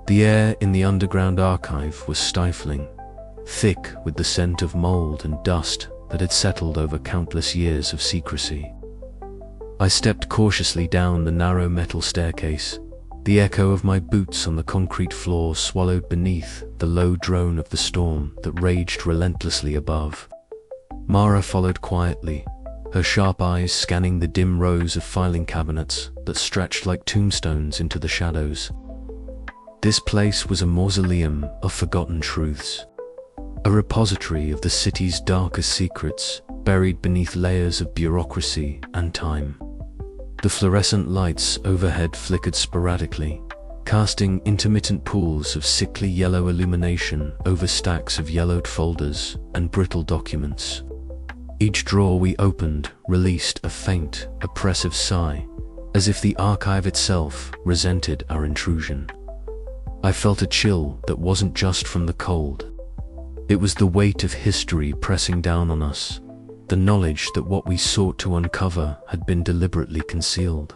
The air in the underground archive was stifling, thick with the scent of mold and dust that had settled over countless years of secrecy. I stepped cautiously down the narrow metal staircase, the echo of my boots on the concrete floor swallowed beneath the low drone of the storm that raged relentlessly above. Mara followed quietly, her sharp eyes scanning the dim rows of filing cabinets that stretched like tombstones into the shadows. This place was a mausoleum of forgotten truths, a repository of the city's darkest secrets buried beneath layers of bureaucracy and time. The fluorescent lights overhead flickered sporadically, casting intermittent pools of sickly yellow illumination over stacks of yellowed folders and brittle documents. Each drawer we opened released a faint, oppressive sigh, as if the archive itself resented our intrusion. I felt a chill that wasn't just from the cold. It was the weight of history pressing down on us, the knowledge that what we sought to uncover had been deliberately concealed.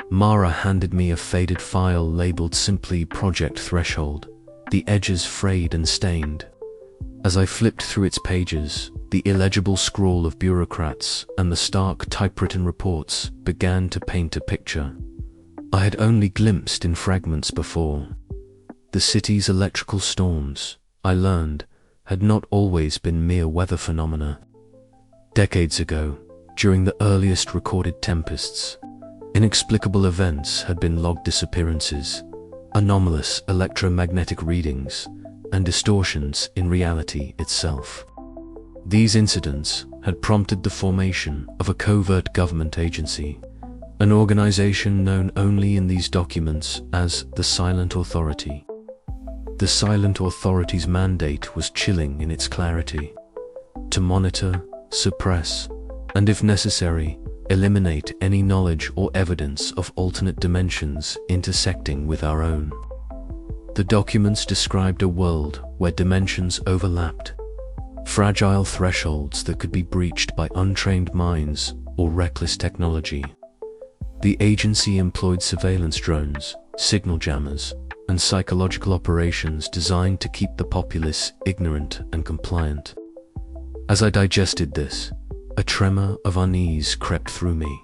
Mara handed me a faded file labeled simply Project Threshold, the edges frayed and stained. As I flipped through its pages, the illegible scrawl of bureaucrats and the stark typewritten reports began to paint a picture I had only glimpsed in fragments before. The city's electrical storms, I learned, had not always been mere weather phenomena. Decades ago, during the earliest recorded tempests, inexplicable events had been logged disappearances, anomalous electromagnetic readings, and distortions in reality itself. These incidents had prompted the formation of a covert government agency, an organization known only in these documents as the Silent Authority. The Silent Authority's mandate was chilling in its clarity: to monitor, suppress, and if necessary, eliminate any knowledge or evidence of alternate dimensions intersecting with our own. The documents described a world where dimensions overlapped, fragile thresholds that could be breached by untrained minds or reckless technology. The agency employed surveillance drones, signal jammers, and psychological operations designed to keep the populace ignorant and compliant. As I digested this, a tremor of unease crept through me.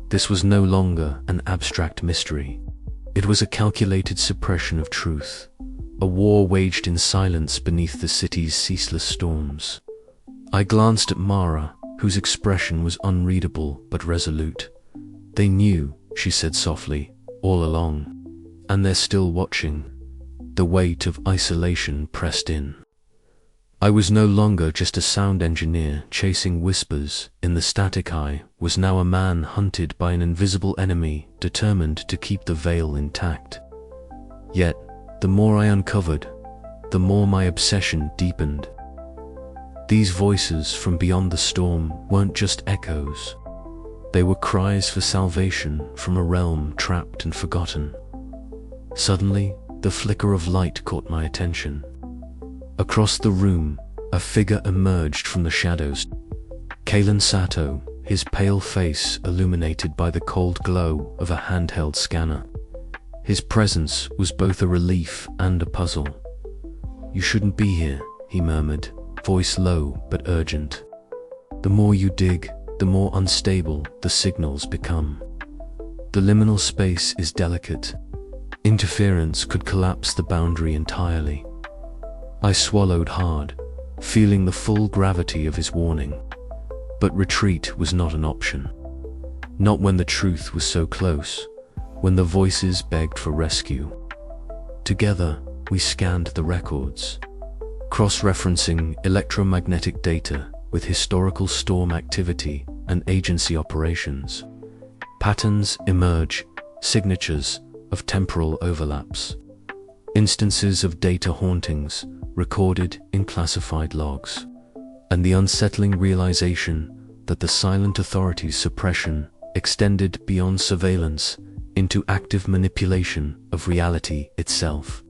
This was no longer an abstract mystery. It was a calculated suppression of truth, a war waged in silence beneath the city's ceaseless storms. I glanced at Mara, whose expression was unreadable but resolute. "They knew," she said softly, "all along. And they're still watching." The weight of isolation pressed in. I was no longer just a sound engineer chasing whispers in the static. I was now a man hunted by an invisible enemy determined to keep the veil intact. Yet, the more I uncovered, the more my obsession deepened. These voices from beyond the storm weren't just echoes. They were cries for salvation from a realm trapped and forgotten. Suddenly, the flicker of light caught my attention. Across the room, a figure emerged from the shadows. Kalen Sato, his pale face illuminated by the cold glow of a handheld scanner. His presence was both a relief and a puzzle. "You shouldn't be here," he murmured, voice low but urgent. "The more you dig, the more unstable the signals become. The liminal space is delicate. Interference could collapse the boundary entirely." I swallowed hard, feeling the full gravity of his warning. But retreat was not an option. Not when the truth was so close, when the voices begged for rescue. Together, we scanned the records, cross-referencing electromagnetic data with historical storm activity and agency operations. Patterns emerge, signatures of temporal overlaps, instances of data hauntings recorded in classified logs, and the unsettling realization that the Silent Authority's suppression extended beyond surveillance into active manipulation of reality itself.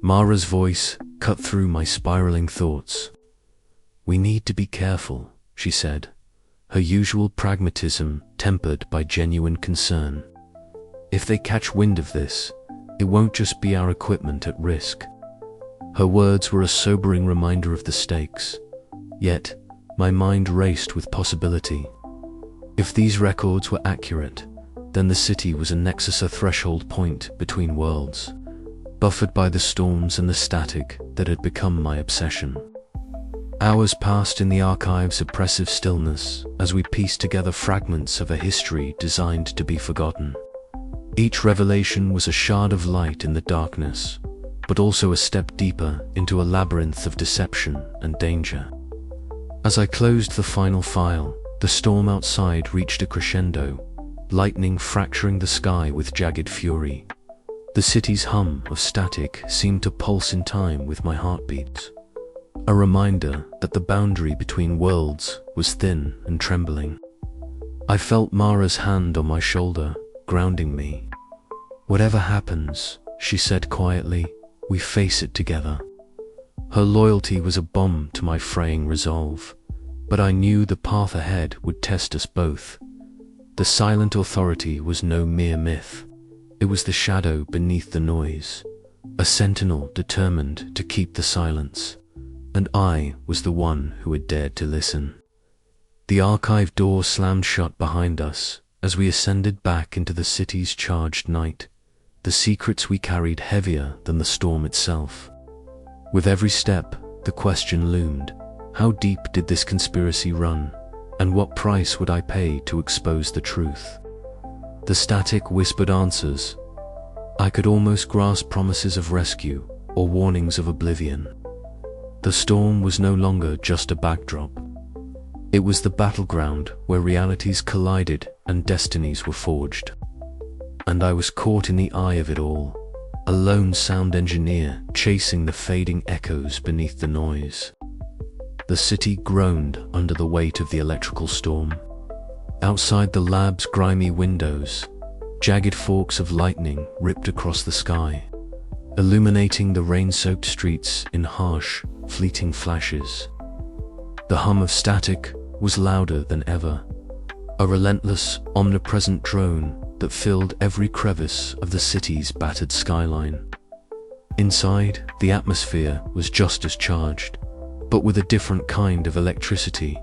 Mara's voice cut through my spiraling thoughts. "We need to be careful," she said, her usual pragmatism tempered by genuine concern. "If they catch wind of this, It won't just be our equipment at risk. Her words were a sobering reminder of the stakes. Yet, my mind raced with possibility. If these records were accurate, then the city was a nexus, a threshold point between worlds, buffered by the storms and the static that had become my obsession. Hours passed in the archive's oppressive stillness as we pieced together fragments of a history designed to be forgotten. Each revelation was a shard of light in the darkness, but also a step deeper into a labyrinth of deception and danger. As I closed the final file, the storm outside reached a crescendo, lightning fracturing the sky with jagged fury. The city's hum of static seemed to pulse in time with my heartbeats, a reminder that the boundary between worlds was thin and trembling. I felt Mara's hand on my shoulder, grounding me. "Whatever happens," she said quietly, "we face it together." Her loyalty was a balm to my fraying resolve, but I knew the path ahead would test us both. The silent authority was no mere myth. It was the shadow beneath the noise, a sentinel determined to keep the silence, and I was the one who had dared to listen. The archive door slammed shut behind us as we ascended back into the city's charged night, the secrets we carried heavier than the storm itself. With every step, the question loomed: how deep did this conspiracy run, and what price would I pay to expose the truth? The static whispered answers. I could almost grasp promises of rescue or warnings of oblivion. The storm was no longer just a backdrop. It was the battleground where realities collided and destinies were forged. And I was caught in the eye of it all, a lone sound engineer chasing the fading echoes beneath the noise. The city groaned under the weight of the electrical storm. Outside the lab's grimy windows, jagged forks of lightning ripped across the sky, illuminating the rain-soaked streets in harsh, fleeting flashes. The hum of static was louder than ever, a relentless, omnipresent drone that filled every crevice of the city's battered skyline. Inside, the atmosphere was just as charged, but with a different kind of electricity,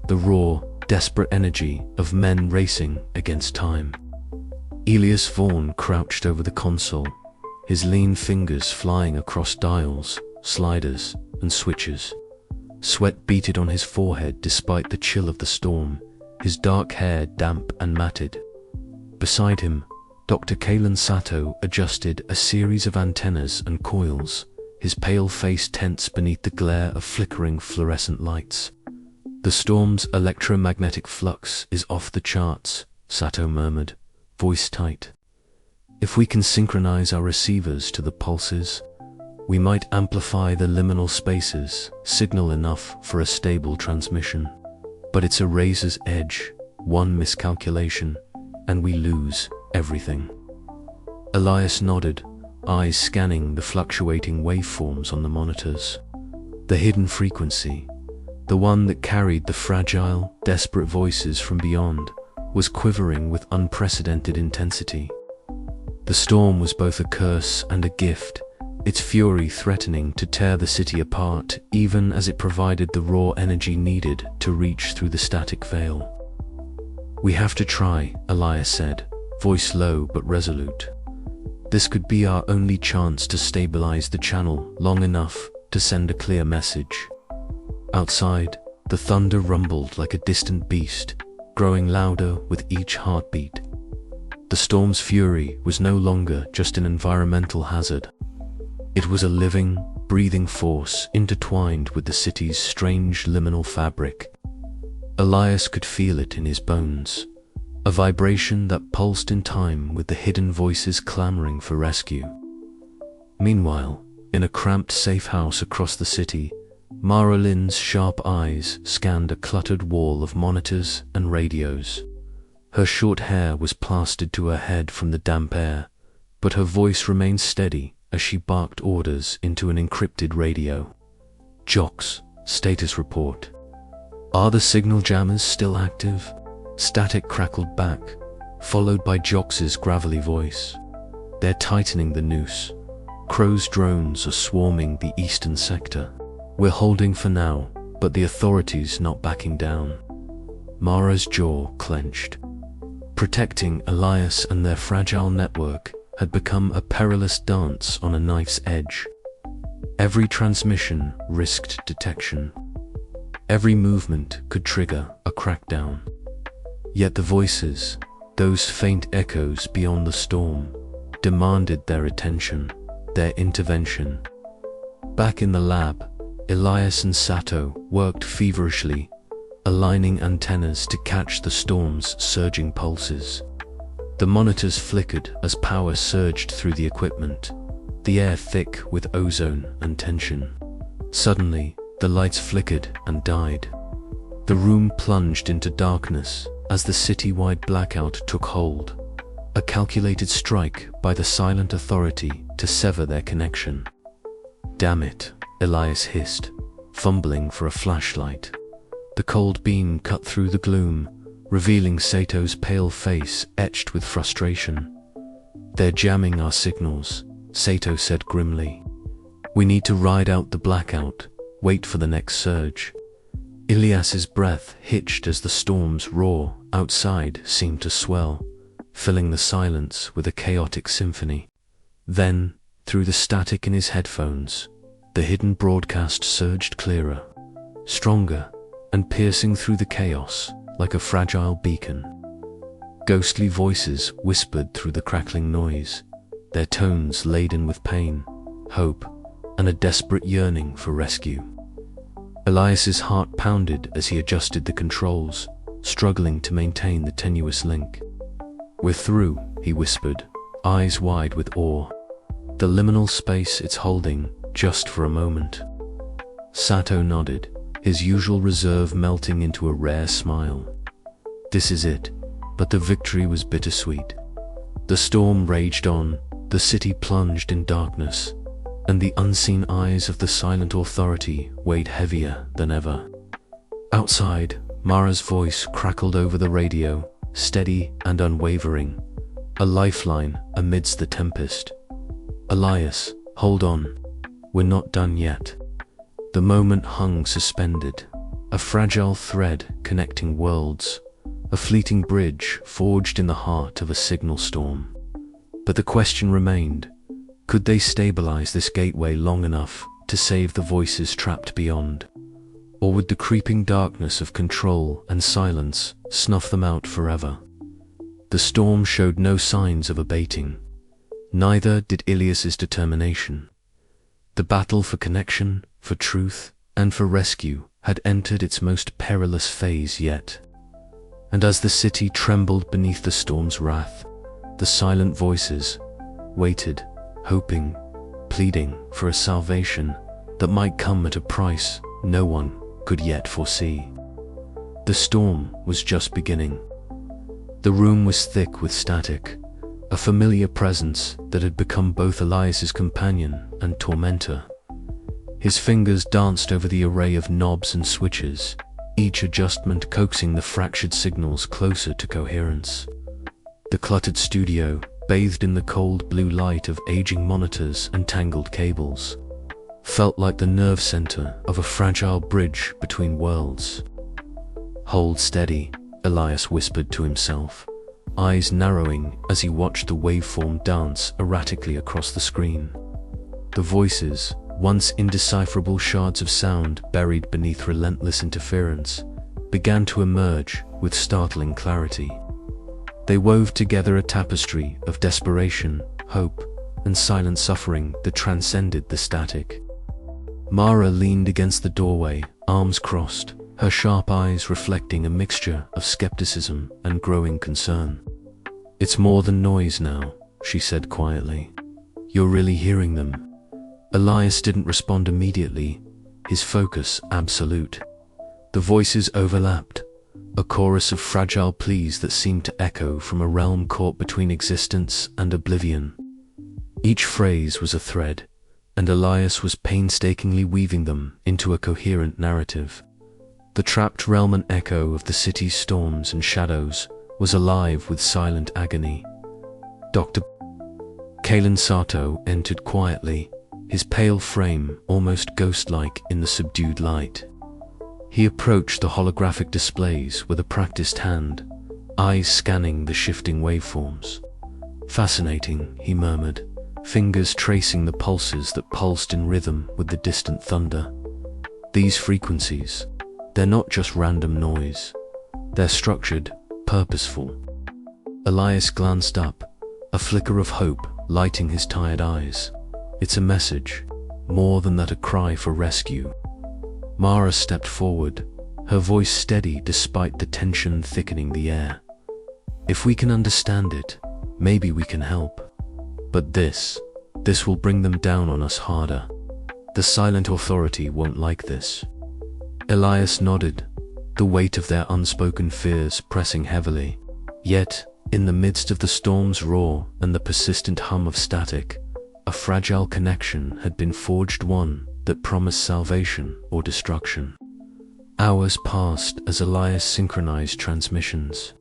the raw, desperate energy of men racing against time. Elias Vaughn crouched over the console, his lean fingers flying across dials, sliders, and switches. Sweat beaded on his forehead despite the chill of the storm, his dark hair damp and matted. Beside him, Dr. Kalen Sato adjusted a series of antennas and coils, his pale face tense beneath the glare of flickering fluorescent lights. "The storm's electromagnetic flux is off the charts," Sato murmured, voice tight. "If we can synchronize our receivers to the pulses, we might amplify the liminal spaces, signal enough for a stable transmission. But it's a razor's edge, one miscalculation, and we lose everything." Elias nodded, eyes scanning the fluctuating waveforms on the monitors. The hidden frequency, the one that carried the fragile, desperate voices from beyond, was quivering with unprecedented intensity. The storm was both a curse and a gift, its fury threatening to tear the city apart even as it provided the raw energy needed to reach through the static veil. "We have to try," Elias said, voice low but resolute. "This could be our only chance to stabilize the channel long enough to send a clear message." Outside, the thunder rumbled like a distant beast, growing louder with each heartbeat. The storm's fury was no longer just an environmental hazard. It was a living, breathing force intertwined with the city's strange liminal fabric. Elias could feel it in his bones, a vibration that pulsed in time with the hidden voices clamoring for rescue. Meanwhile, in a cramped safe house across the city, Mara Lynn's sharp eyes scanned a cluttered wall of monitors and radios. Her short hair was plastered to her head from the damp air, but her voice remained steady as she barked orders into an encrypted radio. "Jocks, status report. Are the signal jammers still active?" Static crackled back, followed by Jox's gravelly voice. They're tightening the noose. Crow's drones are swarming the eastern sector. We're holding for now, but the authorities not backing down. Mara's jaw clenched. Protecting Elias and their fragile network had become a perilous dance on a knife's edge. Every transmission risked detection. Every movement could trigger a crackdown. Yet the voices, those faint echoes beyond the storm, demanded their attention, their intervention. Back in the lab, Elias and Sato worked feverishly, aligning antennas to catch the storm's surging pulses. The monitors flickered as power surged through the equipment, the air thick with ozone and tension. Suddenly, the lights flickered and died. The room plunged into darkness as the city-wide blackout took hold, a calculated strike by the silent authority to sever their connection. "Damn it," Elias hissed, fumbling for a flashlight. The cold beam cut through the gloom, revealing Sato's pale face etched with frustration. "They're jamming our signals," Sato said grimly. "We need to ride out the blackout, wait for the next surge." Elias's breath hitched as the storm's roar outside seemed to swell, filling the silence with a chaotic symphony. Then, through the static in his headphones, the hidden broadcast surged clearer, stronger, and piercing through the chaos like a fragile beacon. Ghostly voices whispered through the crackling noise, their tones laden with pain, hope, and a desperate yearning for rescue. Elias's heart pounded as he adjusted the controls, struggling to maintain the tenuous link. "We're through," he whispered, eyes wide with awe. "The liminal space it's holding, just for a moment." Sato nodded, his usual reserve melting into a rare smile. This is it, but the victory was bittersweet. The storm raged on, the city plunged in darkness, and the unseen eyes of the silent authority weighed heavier than ever. Outside, Mara's voice crackled over the radio, steady and unwavering, a lifeline amidst the tempest. "Elias, hold on. We're not done yet." The moment hung suspended, a fragile thread connecting worlds, a fleeting bridge forged in the heart of a signal storm. But the question remained, could they stabilize this gateway long enough to save the voices trapped beyond? Or would the creeping darkness of control and silence snuff them out forever? The storm showed no signs of abating. Neither did Elias's determination. The battle for connection, for truth, and for rescue had entered its most perilous phase yet. And as the city trembled beneath the storm's wrath, the silent voices waited, hoping, pleading for a salvation that might come at a price no one could yet foresee. The storm was just beginning. The room was thick with static, a familiar presence that had become both Elias's companion and tormentor. His fingers danced over the array of knobs and switches, each adjustment coaxing the fractured signals closer to coherence. The cluttered studio, bathed in the cold blue light of aging monitors and tangled cables, felt like the nerve center of a fragile bridge between worlds. "Hold steady," Elias whispered to himself, eyes narrowing as he watched the waveform dance erratically across the screen. The voices, once indecipherable shards of sound buried beneath relentless interference, began to emerge with startling clarity. They wove together a tapestry of desperation, hope, and silent suffering that transcended the static. Mara leaned against the doorway, arms crossed, her sharp eyes reflecting a mixture of skepticism and growing concern. "It's more than noise now," she said quietly. "You're really hearing them." Elias didn't respond immediately, his focus absolute. The voices overlapped, a chorus of fragile pleas that seemed to echo from a realm caught between existence and oblivion. Each phrase was a thread, and Elias was painstakingly weaving them into a coherent narrative. The trapped realm and echo of the city's storms and shadows was alive with silent agony. "Dr. Kalen Sato entered quietly, his pale frame almost ghost-like in the subdued light. He approached the holographic displays with a practiced hand, eyes scanning the shifting waveforms. "Fascinating," he murmured, fingers tracing the pulses that pulsed in rhythm with the distant thunder. "These frequencies, they're not just random noise. They're structured, purposeful." Elias glanced up, a flicker of hope lighting his tired eyes. "It's a message, more than that, a cry for rescue." Mara stepped forward, her voice steady despite the tension thickening the air. "If we can understand it, maybe we can help. But this will bring them down on us harder. The silent authority won't like this." Elias nodded, the weight of their unspoken fears pressing heavily. Yet, in the midst of the storm's roar and the persistent hum of static, a fragile connection had been forged, one that promised salvation or destruction. Hours passed as Elias synchronized transmissions,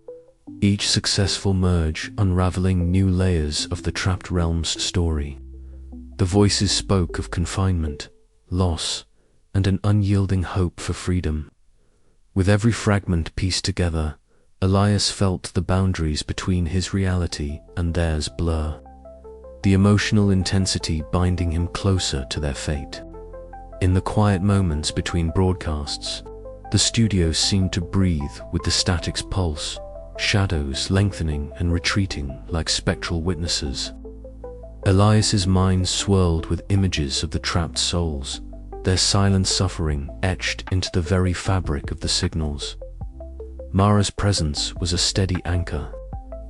each successful merge unraveling new layers of the trapped realm's story. The voices spoke of confinement, loss, and an unyielding hope for freedom. With every fragment pieced together, Elias felt the boundaries between his reality and theirs blur, the emotional intensity binding him closer to their fate. In the quiet moments between broadcasts, the studio seemed to breathe with the static's pulse, shadows lengthening and retreating like spectral witnesses. Elias's mind swirled with images of the trapped souls, their silent suffering etched into the very fabric of the signals. Mara's presence was a steady anchor.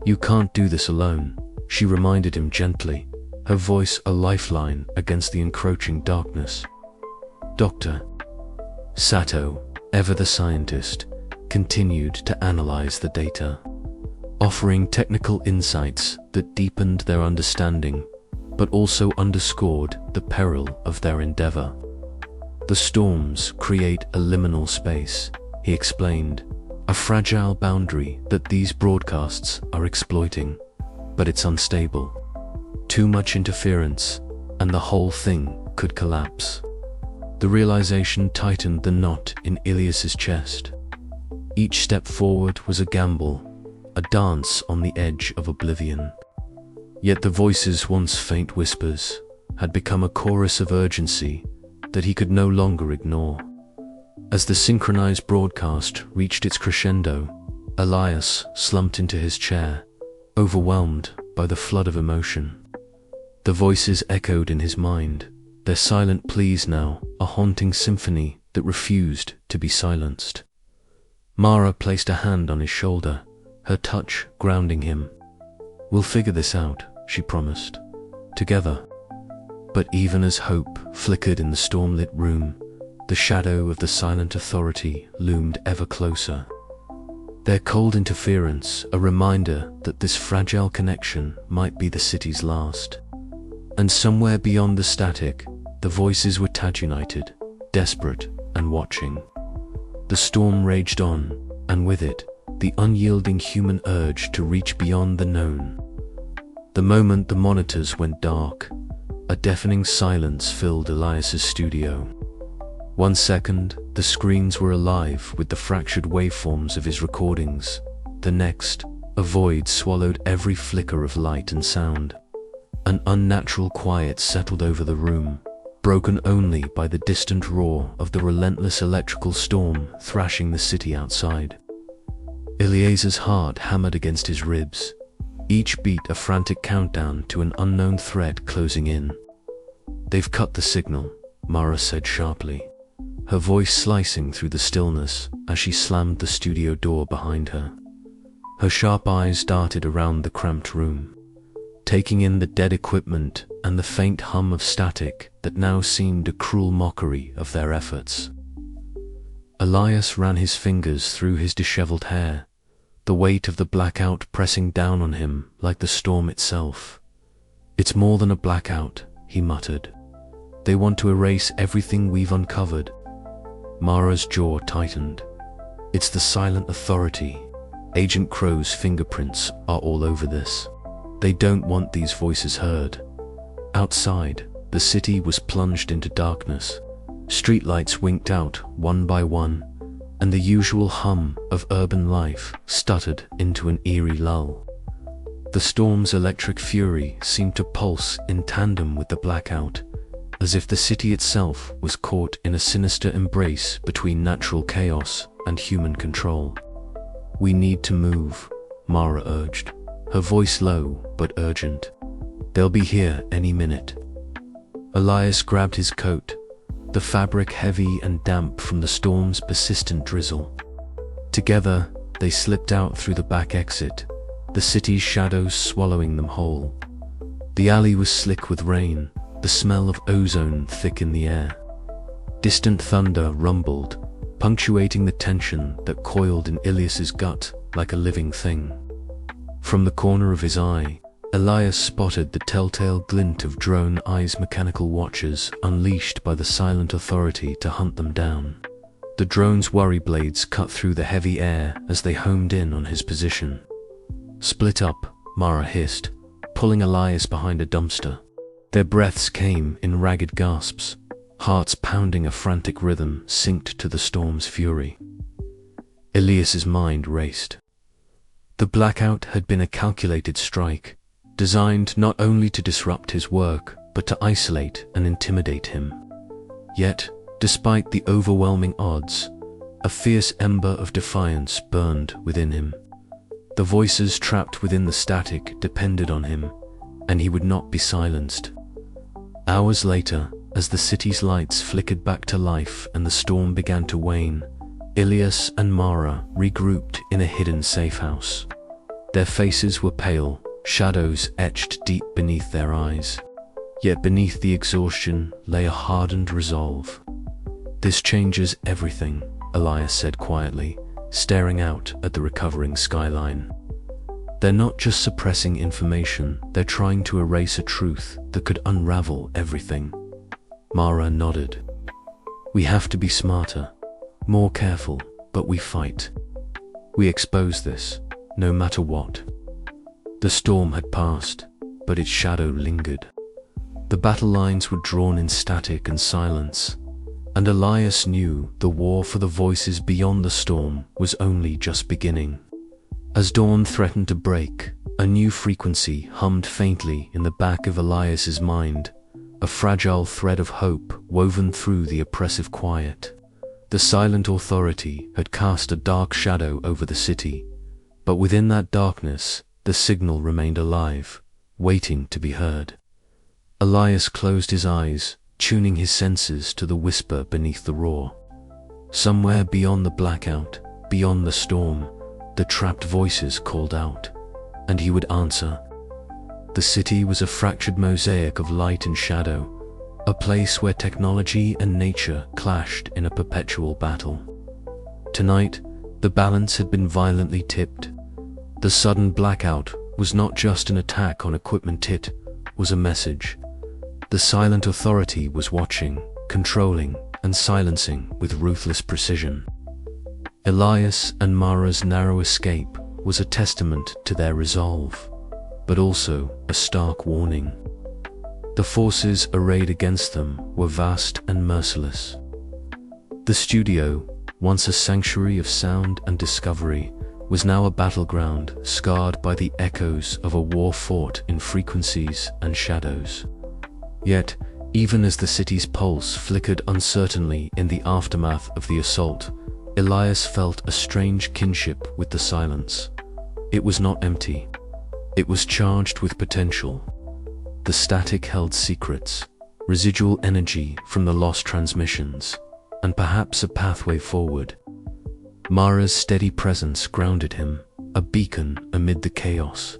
"You can't do this alone," she reminded him gently, her voice a lifeline against the encroaching darkness. Dr. Sato, ever the scientist, continued to analyze the data, offering technical insights that deepened their understanding, but also underscored the peril of their endeavor. "The storms create a liminal space," he explained, "a fragile boundary that these broadcasts are exploiting, but it's unstable. Too much interference, and the whole thing could collapse." The realization tightened the knot in Elias's chest. Each step forward was a gamble, a dance on the edge of oblivion. Yet the voices, once faint whispers, had become a chorus of urgency that he could no longer ignore. As the synchronized broadcast reached its crescendo, Elias slumped into his chair, overwhelmed by the flood of emotion. The voices echoed in his mind, their silent pleas now a haunting symphony that refused to be silenced. Mara placed a hand on his shoulder, her touch grounding him. "We'll figure this out," she promised, "together." But even as hope flickered in the storm-lit room, the shadow of the silent authority loomed ever closer. Their cold interference, a reminder that this fragile connection might be the city's last. And somewhere beyond the static, the voices were united, desperate and watching. The storm raged on, and with it, the unyielding human urge to reach beyond the known. The moment the monitors went dark, a deafening silence filled Elias's studio. 1 second, the screens were alive with the fractured waveforms of his recordings. The next, a void swallowed every flicker of light and sound. An unnatural quiet settled over the room, broken only by the distant roar of the relentless electrical storm thrashing the city outside. Elias's heart hammered against his ribs, each beat a frantic countdown to an unknown threat closing in. "They've cut the signal," Mara said sharply, her voice slicing through the stillness as she slammed the studio door behind her. Her sharp eyes darted around the cramped room, taking in the dead equipment and the faint hum of static that now seemed a cruel mockery of their efforts. Elias ran his fingers through his disheveled hair, the weight of the blackout pressing down on him like the storm itself. "It's more than a blackout," he muttered. "They want to erase everything we've uncovered." Mara's jaw tightened. "It's the silent authority. Agent Crow's fingerprints are all over this. They don't want these voices heard. Outside, the city was plunged into darkness. Streetlights winked out one by one, and the usual hum of urban life stuttered into an eerie lull. The storm's electric fury seemed to pulse in tandem with the blackout, as if the city itself was caught in a sinister embrace between natural chaos and human control. "We need to move," Mara urged, her voice low but urgent. "They'll be here any minute." Elias grabbed his coat, the fabric heavy and damp from the storm's persistent drizzle. Together, they slipped out through the back exit, the city's shadows swallowing them whole. The alley was slick with rain, the smell of ozone thick in the air. Distant thunder rumbled, punctuating the tension that coiled in Ilias's gut like a living thing. From the corner of his eye, Elias spotted the telltale glint of drone eyes, mechanical watchers unleashed by the silent authority to hunt them down. The drone's worry blades cut through the heavy air as they homed in on his position. "Split up," Mara hissed, pulling Elias behind a dumpster. Their breaths came in ragged gasps, hearts pounding a frantic rhythm synced to the storm's fury. Elias's mind raced. The blackout had been a calculated strike, designed not only to disrupt his work, but to isolate and intimidate him. Yet, despite the overwhelming odds, a fierce ember of defiance burned within him. The voices trapped within the static depended on him, and he would not be silenced. Hours later, as the city's lights flickered back to life and the storm began to wane, Ilias and Mara regrouped in a hidden safe house. Their faces were pale, shadows etched deep beneath their eyes. Yet beneath the exhaustion lay a hardened resolve. "This changes everything," Elias said quietly, staring out at the recovering skyline. "They're not just suppressing information, they're trying to erase a truth that could unravel everything." Mara nodded. "We have to be smarter, more careful, but we fight. We expose this, no matter what." The storm had passed, but its shadow lingered. The battle lines were drawn in static and silence, and Elias knew the war for the voices beyond the storm was only just beginning. As dawn threatened to break, a new frequency hummed faintly in the back of Elias's mind, a fragile thread of hope woven through the oppressive quiet. The silent authority had cast a dark shadow over the city, but within that darkness, the signal remained alive, waiting to be heard. Elias closed his eyes, tuning his senses to the whisper beneath the roar. Somewhere beyond the blackout, beyond the storm, the trapped voices called out, and he would answer. The city was a fractured mosaic of light and shadow, a place where technology and nature clashed in a perpetual battle. Tonight, the balance had been violently tipped. The sudden blackout was not just an attack on equipment, it was a message. The silent authority was watching, controlling, and silencing with ruthless precision. Elias and Mara's narrow escape was a testament to their resolve, but also a stark warning. The forces arrayed against them were vast and merciless. The studio, once a sanctuary of sound and discovery, was now a battleground scarred by the echoes of a war fought in frequencies and shadows. Yet, even as the city's pulse flickered uncertainly in the aftermath of the assault, Elias felt a strange kinship with the silence. It was not empty. It was charged with potential. The static held secrets, residual energy from the lost transmissions, and perhaps a pathway forward. Mara's steady presence grounded him, a beacon amid the chaos.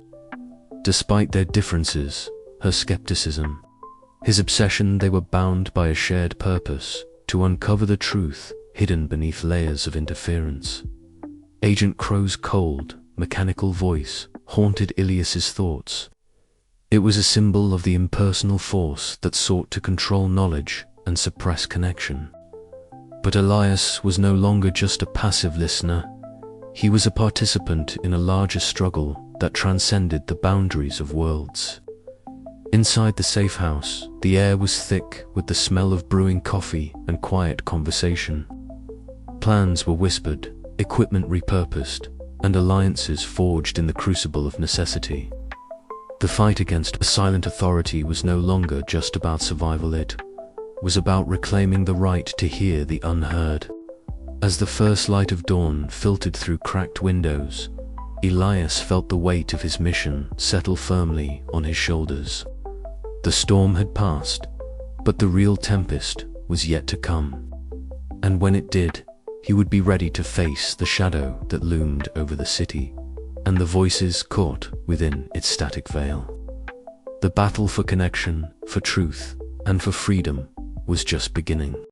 Despite their differences, her skepticism, his obsession, they were bound by a shared purpose to uncover the truth hidden beneath layers of interference. Agent Crow's cold, mechanical voice haunted Ilias's thoughts. It was a symbol of the impersonal force that sought to control knowledge and suppress connection. But Elias was no longer just a passive listener. He was a participant in a larger struggle that transcended the boundaries of worlds. Inside the safe house, the air was thick with the smell of brewing coffee and quiet conversation. Plans were whispered, equipment repurposed, and alliances forged in the crucible of necessity. The fight against a silent authority was no longer just about survival, it was about reclaiming the right to hear the unheard. As the first light of dawn filtered through cracked windows, Elias felt the weight of his mission settle firmly on his shoulders. The storm had passed, but the real tempest was yet to come. And when it did, he would be ready to face the shadow that loomed over the city, and the voices caught within its static veil. The battle for connection, for truth, and for freedom was just beginning.